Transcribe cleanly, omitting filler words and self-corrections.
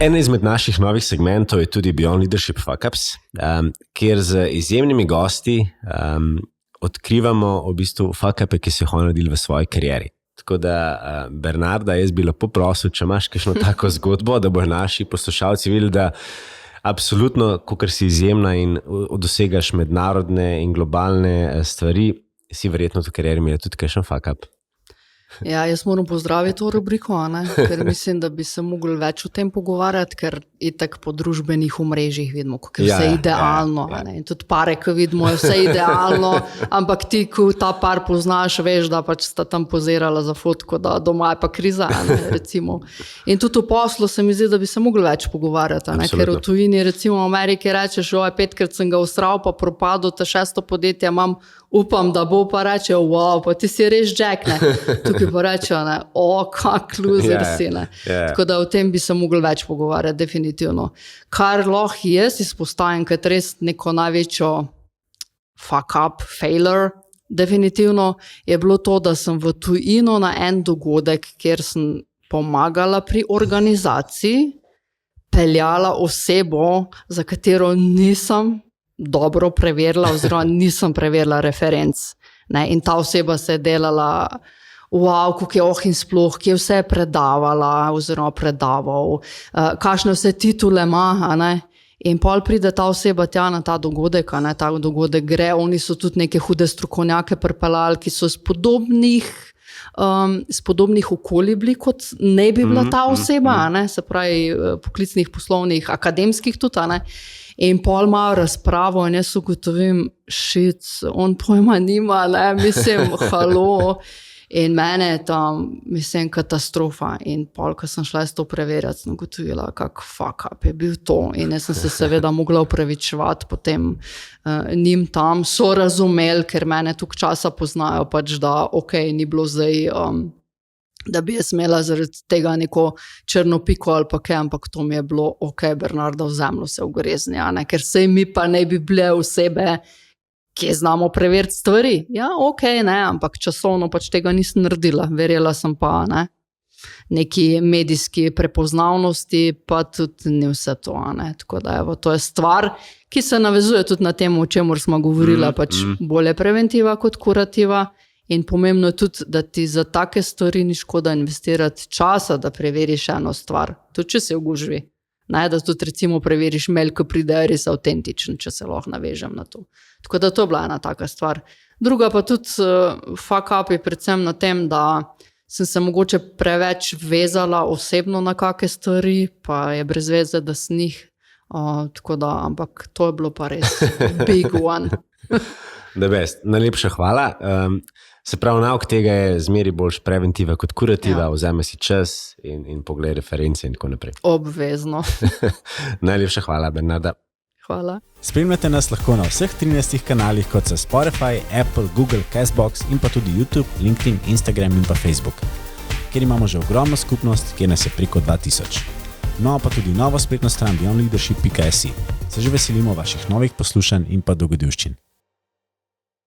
En izmed naših novih segmentov je tudi Beyond Leadership Fuck-ups, kjer z izjemnimi gosti odkrivamo v bistvu fuck-upe, ki so jih oni naredili v svoji karieri. Tako da, Bernarda, jaz bi lepo prosil, če imaš kakšno tako zgodbo, da bojo naši poslušalci videli, da absolutno, kakor si izjemna in dosegaš mednarodne in globalne stvari, si verjetno v karieri imela tudi kakšen fuck-up. Ja, jaz moram pozdraviti to rubriko, ker mislim, da bi se mogli več o tem pogovarjati, ker itak po družbenih omrežjih vidimo, kako je vse idealno. In tudi pare, ko vidimo, je vse idealno, ampak ti, ko ta par poznaš, veš, da pač sta tam pozirala za fotko, da doma je pa kriza, recimo. In tudi v poslu se mi zdi, da bi se mogli več pogovarjati, ker v tujini, recimo v Ameriki rečeš, 5krat sem ga ustral, pa propadel, ta 6. podjetje imam, upam, da bo, pa reče, wow, pa ti si res Jack, ne. Tukaj pa reče, kak loser si, ne. Tako da o tem bi se mogli več pogovarjati, definitivno. Kar lahko jaz izpostavim, kot res neko največjo fuck up, failure, definitivno, je bilo to, da sem v tujino na en dogodek, kjer sem pomagala pri organizaciji, peljala osebo, za katero nisem dobro preverila, oziroma nisem preverila referenc. Ne? In ta oseba se je delala, wow, kako je in sploh, ki je vse predavala, oziroma predaval, kakšne vse titule ima, ne? In pol pride ta oseba tja na ta dogodek, ta dogodek gre, oni so tudi neke hude strokovnjake pripeljali, ki so iz podobnih okolij bili, kot ne bi bila ta oseba, ne? Se pravi poklicnih, poslovnih, akademskih tudi, ne? In pol malo razpravo in jaz ugotovim, shit, on pojma nima, ne, mislim, halo. In mene je tam, mislim, katastrofa. In pol, ko sem šla to preverjati, sem ugotovila, kak fuck up je bil to. In jaz sem se seveda mogla opravičevati potem njim tam. So razumeli, ker mene toliko časa poznajo, pač da, ni bilo zdaj... da bi jaz imela zaradi tega neko črno piko ali pa kaj, ampak to mi je bilo, Bernarda, vzemlo se v grezni, ker sej mi pa ne bi bile osebe, ki znamo preveriti stvari. Ja, ne, ampak časovno pač tega nisem naredila. Verjela sem pa, ne, neki medijski prepoznavnosti, pa tudi ni vse to, ne. Tako da, to je stvar, ki se navezuje tudi na temu, o čemur smo govorila, pač bolje preventiva kot kurativa. In pomembno je tudi, da ti za take stvari ni škoda investirati časa, da preveriš eno stvar. Tudi, če se ugužvi. Ne, da tudi recimo preveriš mail, ko pride res autentičen, če se lahko navežem na to. Tako da to je bila ena taka stvar. Druga pa tudi fuck up je predvsem na tem, da sem se mogoče preveč vezala osebno na kake stvari, pa je brez veze, da sem njih. Tako da, ampak to je bilo pa res big one. The best. Najlepša hvala. Se pravi, nauk tega je zmeri boljš preventiva kot kurativa, vzame si čas in pogled reference in tako naprej. Obvezno. Najlepša hvala, Bernarda. Hvala. Spremljate nas lahko na vseh 13 kanalih, kot so Spotify, Apple, Google, Castbox in pa tudi YouTube, LinkedIn, Instagram in pa Facebook, kjer imamo že ogromno skupnost, kjer nas je preko 2000. No, pa tudi novo spletno stran beyondleadership.si. Se že veselimo vaših novih poslušanj in pa dogodivščin.